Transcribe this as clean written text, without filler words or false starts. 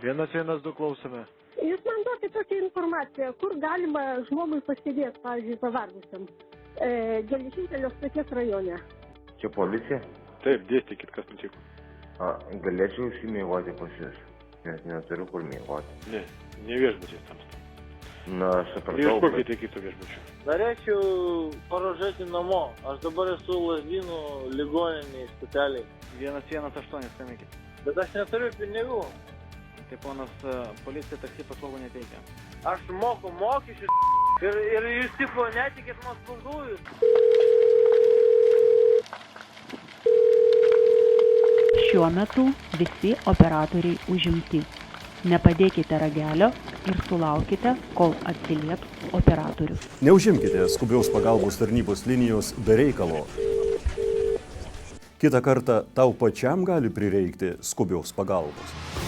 112 klausome. Jūs man duokite tokią informaciją, kur galima žmogui pasidėti, pavyzdžiui, pavargusiam. Geležinkelio stoties rajone. Čia policija? Taip, dėstykit, kas nutiko. Galėčiau užsimiegoti pas jūs, nes neturiu kur miegoti. Ne, ne viešbutis tamsta. Na, aš supratau. Ieškokite kito viešbučio. Norėčiau paražėti namo. Aš dabar esu Lazdynų ligoninėje stotelėje. 118 skambinkit. Bet aš neturiu pinigų. Tai ponas, policija taksi paslaugų neteikia. Aš moku mokesčius ir jūs tipo netikit man spaudujus. Šiuo metu visi operatoriai užimti. Nepadėkite ragelio ir sulaukite, kol atsilieps operatorius. Neužimkite skubios pagalbos tarnybos linijos be reikalo. Kitą kartą tau pačiam gali prireikti skubios pagalbos.